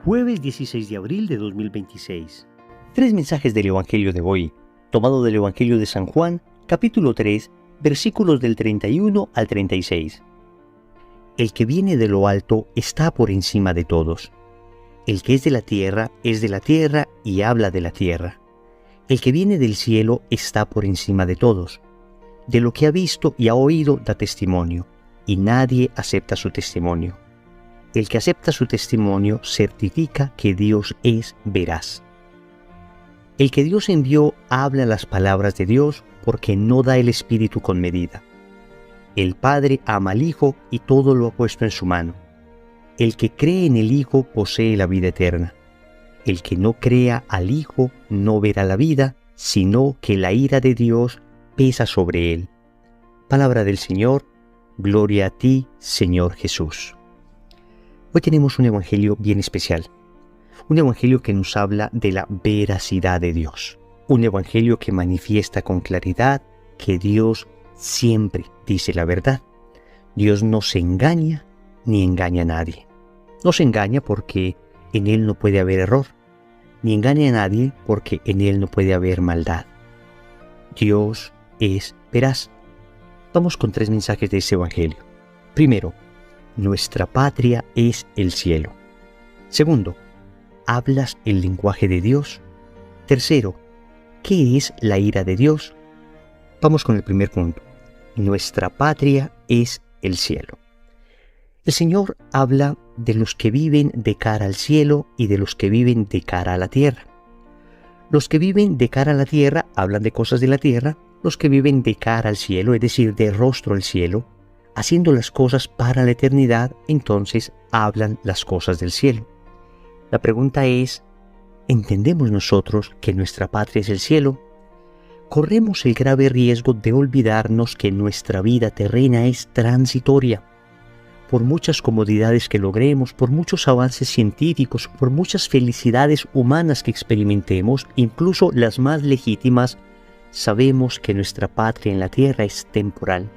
Jueves 16 de abril de 2026. Tres mensajes del Evangelio de hoy, tomado del Evangelio de San Juan, capítulo 3, versículos del 31 al 36. El que viene de lo alto está por encima de todos. El que es de la tierra y habla de la tierra. El que viene del cielo está por encima de todos. De lo que ha visto y ha oído da testimonio, y nadie acepta su testimonio. El que acepta su testimonio certifica que Dios es veraz. El que Dios envió habla las palabras de Dios porque no da el Espíritu con medida. El Padre ama al Hijo y todo lo ha puesto en su mano. El que cree en el Hijo posee la vida eterna. El que no crea al Hijo no verá la vida, sino que la ira de Dios pesa sobre él. Palabra del Señor, gloria a ti, Señor Jesús. Hoy tenemos un evangelio bien especial, un evangelio que nos habla de la veracidad de Dios, un evangelio que manifiesta con claridad que Dios siempre dice la verdad. Dios no se engaña ni engaña a nadie. No se engaña porque en Él no puede haber error, ni engaña a nadie porque en Él no puede haber maldad. Dios es veraz. Vamos con tres mensajes de este evangelio. Primero, nuestra patria es el cielo. Segundo, ¿hablas el lenguaje de Dios? Tercero, ¿qué es la ira de Dios? Vamos con el primer punto. Nuestra patria es el cielo. El Señor habla de los que viven de cara al cielo y de los que viven de cara a la tierra. Los que viven de cara a la tierra hablan de cosas de la tierra. Los que viven de cara al cielo, es decir, de rostro al cielo, haciendo las cosas para la eternidad, entonces hablan las cosas del cielo. La pregunta es, ¿entendemos nosotros que nuestra patria es el cielo? Corremos el grave riesgo de olvidarnos que nuestra vida terrena es transitoria. Por muchas comodidades que logremos, por muchos avances científicos, por muchas felicidades humanas que experimentemos, incluso las más legítimas, sabemos que nuestra patria en la tierra es temporal.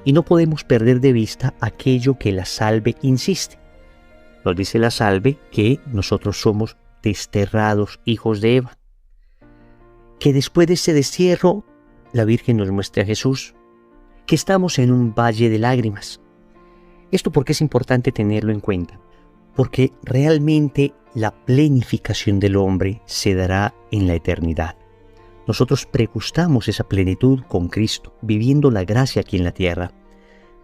Y no podemos perder de vista aquello que la Salve insiste. Nos dice la Salve que nosotros somos desterrados hijos de Eva. Que después de ese destierro, la Virgen nos muestra a Jesús. Que estamos en un valle de lágrimas. ¿Esto por qué es importante tenerlo en cuenta? Porque realmente la plenificación del hombre se dará en la eternidad. Nosotros pregustamos esa plenitud con Cristo, viviendo la gracia aquí en la tierra.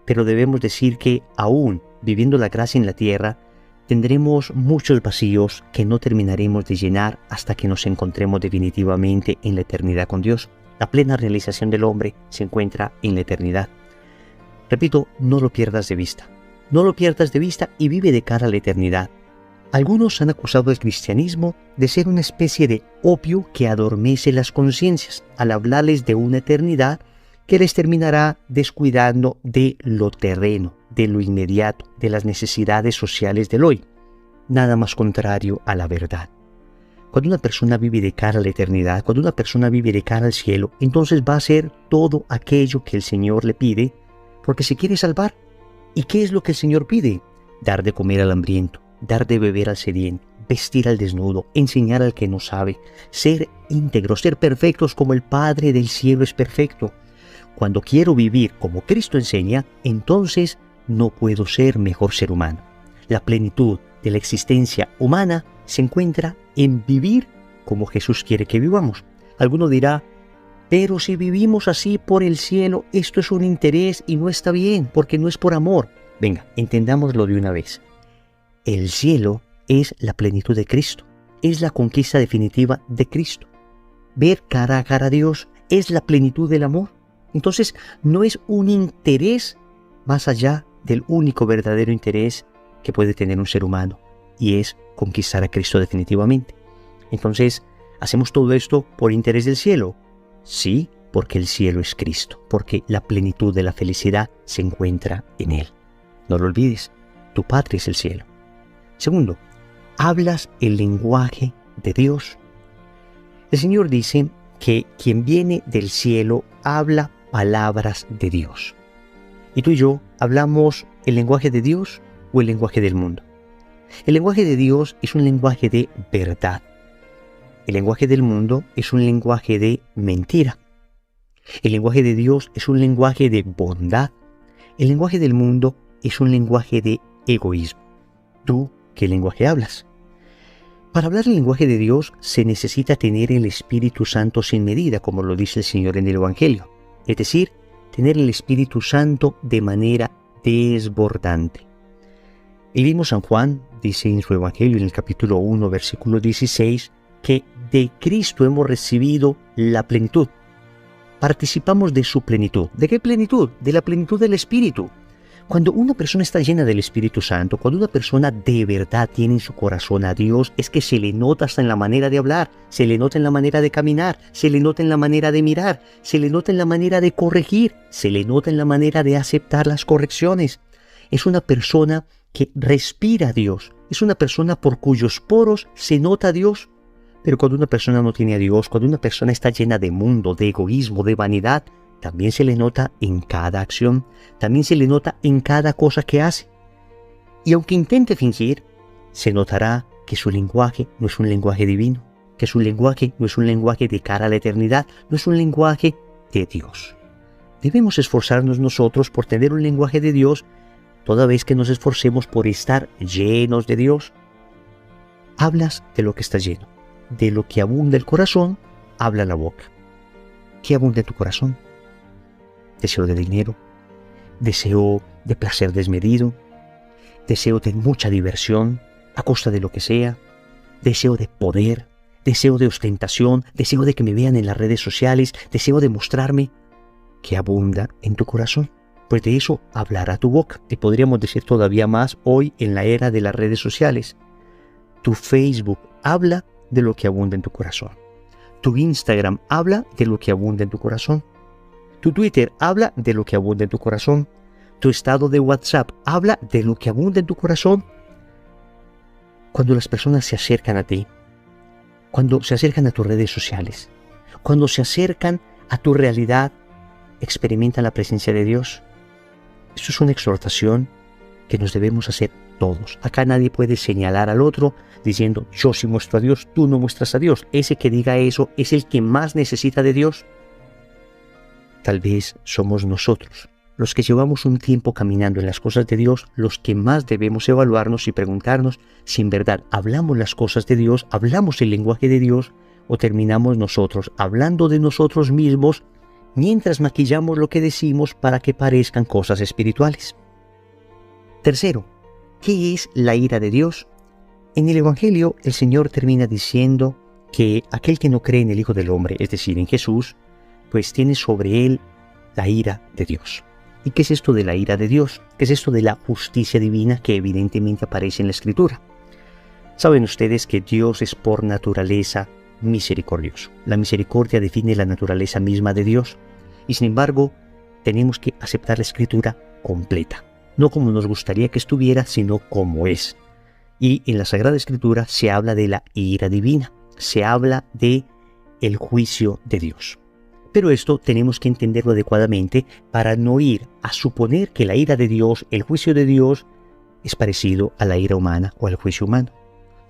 Pero debemos decir que aún viviendo la gracia en la tierra, tendremos muchos vacíos que no terminaremos de llenar hasta que nos encontremos definitivamente en la eternidad con Dios. La plena realización del hombre se encuentra en la eternidad. Repito, no lo pierdas de vista. No lo pierdas de vista y vive de cara a la eternidad. Algunos han acusado al cristianismo de ser una especie de opio que adormece las conciencias al hablarles de una eternidad que les terminará descuidando de lo terreno, de lo inmediato, de las necesidades sociales del hoy. Nada más contrario a la verdad. Cuando una persona vive de cara a la eternidad, cuando una persona vive de cara al cielo, entonces va a hacer todo aquello que el Señor le pide porque se quiere salvar. ¿Y qué es lo que el Señor pide? Dar de comer al hambriento, dar de beber al sediento, vestir al desnudo, enseñar al que no sabe, ser íntegros, ser perfectos como el Padre del cielo es perfecto. Cuando quiero vivir como Cristo enseña, entonces no puedo ser mejor ser humano. La plenitud de la existencia humana se encuentra en vivir como Jesús quiere que vivamos. Alguno dirá, pero si vivimos así por el cielo, esto es un interés y no está bien, porque no es por amor. Venga, entendámoslo de una vez. El cielo es la plenitud de Cristo, es la conquista definitiva de Cristo. Ver cara a cara a Dios es la plenitud del amor. Entonces no es un interés más allá del único verdadero interés que puede tener un ser humano, y es conquistar a Cristo definitivamente. Entonces, ¿hacemos todo esto por interés del cielo? Sí, porque el cielo es Cristo, porque la plenitud de la felicidad se encuentra en Él. No lo olvides, tu patria es el cielo. Segundo, ¿hablas el lenguaje de Dios? El Señor dice que quien viene del cielo habla palabras de Dios. ¿Y tú y yo hablamos el lenguaje de Dios o el lenguaje del mundo? El lenguaje de Dios es un lenguaje de verdad. El lenguaje del mundo es un lenguaje de mentira. El lenguaje de Dios es un lenguaje de bondad. El lenguaje del mundo es un lenguaje de egoísmo. ¿Tú qué lenguaje hablas? Para hablar el lenguaje de Dios se necesita tener el Espíritu Santo sin medida, como lo dice el Señor en el Evangelio. Es decir, tener el Espíritu Santo de manera desbordante. El mismo San Juan dice en su Evangelio, en el capítulo 1, versículo 16, que de Cristo hemos recibido la plenitud. Participamos de su plenitud. ¿De qué plenitud? De la plenitud del Espíritu. Cuando una persona está llena del Espíritu Santo, cuando una persona de verdad tiene en su corazón a Dios, es que se le nota hasta en la manera de hablar, se le nota en la manera de caminar, se le nota en la manera de mirar, se le nota en la manera de corregir, se le nota en la manera de aceptar las correcciones. Es una persona que respira a Dios, es una persona por cuyos poros se nota a Dios. Pero cuando una persona no tiene a Dios, cuando una persona está llena de mundo, de egoísmo, de vanidad, también se le nota en cada acción, también se le nota en cada cosa que hace. Y aunque intente fingir, se notará que su lenguaje no es un lenguaje divino, que su lenguaje no es un lenguaje de cara a la eternidad, no es un lenguaje de Dios. Debemos esforzarnos nosotros por tener un lenguaje de Dios toda vez que nos esforcemos por estar llenos de Dios. Hablas de lo que está lleno. De lo que abunda el corazón, habla la boca. ¿Qué abunda en tu corazón? Deseo de dinero, deseo de placer desmedido, deseo de mucha diversión a costa de lo que sea, deseo de poder, deseo de ostentación, deseo de que me vean en las redes sociales, deseo de mostrarme. ¿Qué abunda en tu corazón? Pues de eso hablará tu boca. Y podríamos decir todavía más hoy en la era de las redes sociales. Tu Facebook habla de lo que abunda en tu corazón. Tu Instagram habla de lo que abunda en tu corazón. Tu Twitter habla de lo que abunda en tu corazón. Tu estado de WhatsApp habla de lo que abunda en tu corazón. Cuando las personas se acercan a ti, cuando se acercan a tus redes sociales, cuando se acercan a tu realidad, experimentan la presencia de Dios. Esto es una exhortación que nos debemos hacer todos. Acá nadie puede señalar al otro diciendo, yo sí muestro a Dios, tú no muestras a Dios. Ese que diga eso es el que más necesita de Dios. Tal vez somos nosotros, los que llevamos un tiempo caminando en las cosas de Dios, los que más debemos evaluarnos y preguntarnos si en verdad hablamos las cosas de Dios, hablamos el lenguaje de Dios, o terminamos nosotros hablando de nosotros mismos mientras maquillamos lo que decimos para que parezcan cosas espirituales. Tercero, ¿qué es la ira de Dios? En el Evangelio, el Señor termina diciendo que aquel que no cree en el Hijo del Hombre, es decir, en Jesús, pues tiene sobre él la ira de Dios. ¿Y qué es esto de la ira de Dios? ¿Qué es esto de la justicia divina que evidentemente aparece en la Escritura? Saben ustedes que Dios es por naturaleza misericordioso. La misericordia define la naturaleza misma de Dios. Y sin embargo, tenemos que aceptar la Escritura completa. No como nos gustaría que estuviera, sino como es. Y en la Sagrada Escritura se habla de la ira divina. Se habla de el juicio de Dios. Pero esto tenemos que entenderlo adecuadamente para no ir a suponer que la ira de Dios, el juicio de Dios, es parecido a la ira humana o al juicio humano.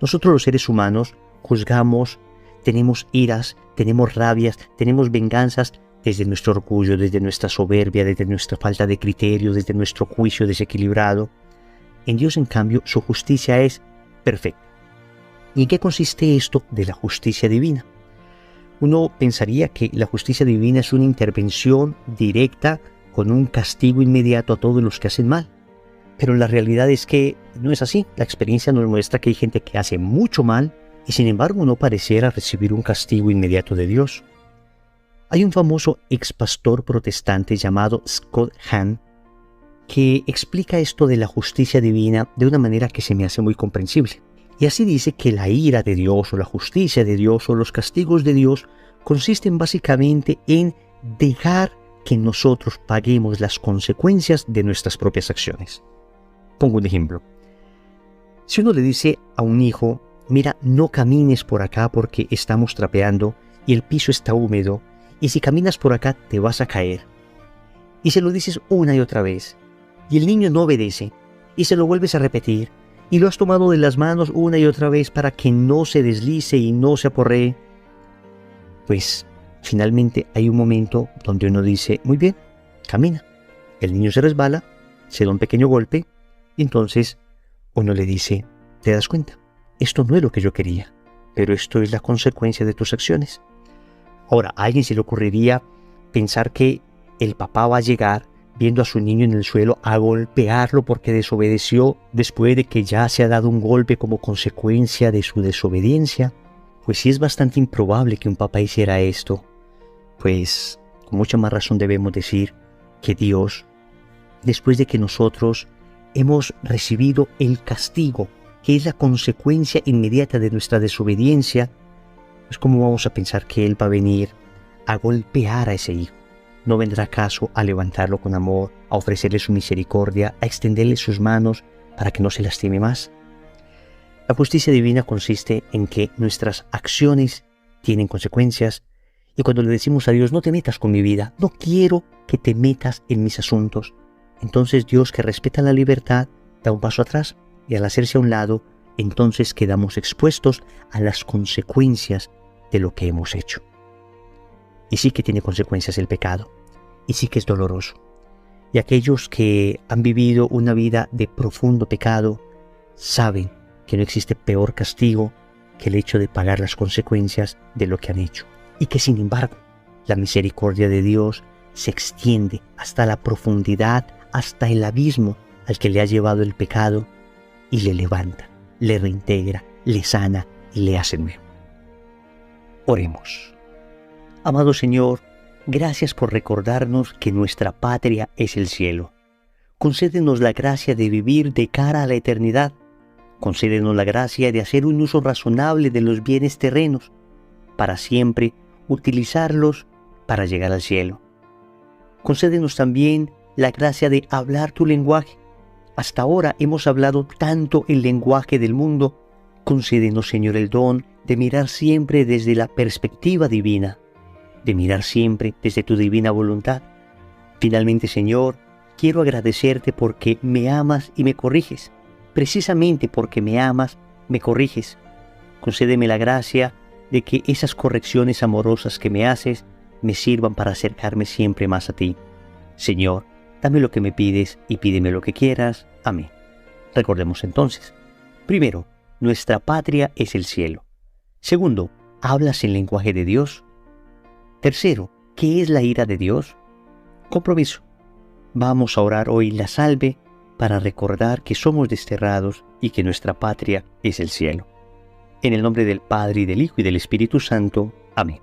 Nosotros los seres humanos juzgamos, tenemos iras, tenemos rabias, tenemos venganzas desde nuestro orgullo, desde nuestra soberbia, desde nuestra falta de criterio, desde nuestro juicio desequilibrado. En Dios, en cambio, su justicia es perfecta. ¿Y en qué consiste esto de la justicia divina? Uno pensaría que la justicia divina es una intervención directa con un castigo inmediato a todos los que hacen mal. Pero la realidad es que no es así. La experiencia nos muestra que hay gente que hace mucho mal y sin embargo no pareciera recibir un castigo inmediato de Dios. Hay un famoso expastor protestante llamado Scott Hahn que explica esto de la justicia divina de una manera que se me hace muy comprensible. Y así dice que la ira de Dios o la justicia de Dios o los castigos de Dios consisten básicamente en dejar que nosotros paguemos las consecuencias de nuestras propias acciones. Pongo un ejemplo. Si uno le dice a un hijo, mira, no camines por acá porque estamos trapeando y el piso está húmedo, y si caminas por acá te vas a caer. Y se lo dices una y otra vez, y el niño no obedece, y se lo vuelves a repetir, y lo has tomado de las manos una y otra vez para que no se deslice y no se aporree, pues finalmente hay un momento donde uno dice, muy bien, camina. El niño se resbala, se da un pequeño golpe, y entonces uno le dice, ¿te das cuenta? Esto no es lo que yo quería, pero esto es la consecuencia de tus acciones. Ahora, a alguien se le ocurriría pensar que el papá va a llegar viendo a su niño en el suelo a golpearlo porque desobedeció después de que ya se ha dado un golpe como consecuencia de su desobediencia. Pues sí, es bastante improbable que un papá hiciera esto. Pues con mucha más razón debemos decir que Dios, después de que nosotros hemos recibido el castigo, que es la consecuencia inmediata de nuestra desobediencia, pues ¿cómo vamos a pensar que Él va a venir a golpear a ese hijo? ¿No vendrá acaso a levantarlo con amor, a ofrecerle su misericordia, a extenderle sus manos para que no se lastime más? La justicia divina consiste en que nuestras acciones tienen consecuencias, y cuando le decimos a Dios, no te metas con mi vida, no quiero que te metas en mis asuntos, entonces Dios, que respeta la libertad, da un paso atrás, y al hacerse a un lado, entonces quedamos expuestos a las consecuencias de lo que hemos hecho. Y sí que tiene consecuencias el pecado, y sí que es doloroso. Y aquellos que han vivido una vida de profundo pecado saben que no existe peor castigo que el hecho de pagar las consecuencias de lo que han hecho. Y que sin embargo, la misericordia de Dios se extiende hasta la profundidad, hasta el abismo al que le ha llevado el pecado, y le levanta, le reintegra, le sana y le hace nuevo. Oremos. Amado Señor, gracias por recordarnos que nuestra patria es el cielo. Concédenos la gracia de vivir de cara a la eternidad. Concédenos la gracia de hacer un uso razonable de los bienes terrenos, para siempre utilizarlos para llegar al cielo. Concédenos también la gracia de hablar tu lenguaje. Hasta ahora hemos hablado tanto el lenguaje del mundo. Concédenos, Señor, el don de mirar siempre desde la perspectiva divina, de mirar siempre desde tu divina voluntad. Finalmente, Señor, quiero agradecerte porque me amas y me corriges. Precisamente porque me amas, me corriges. Concédeme la gracia de que esas correcciones amorosas que me haces me sirvan para acercarme siempre más a ti. Señor, dame lo que me pides y pídeme lo que quieras. Amén. Recordemos entonces. Primero, nuestra patria es el cielo. Segundo, ¿hablas el lenguaje de Dios? Tercero, ¿qué es la ira de Dios? Compromiso. Vamos a orar hoy la salve para recordar que somos desterrados y que nuestra patria es el cielo. En el nombre del Padre, y del Hijo, y del Espíritu Santo. Amén.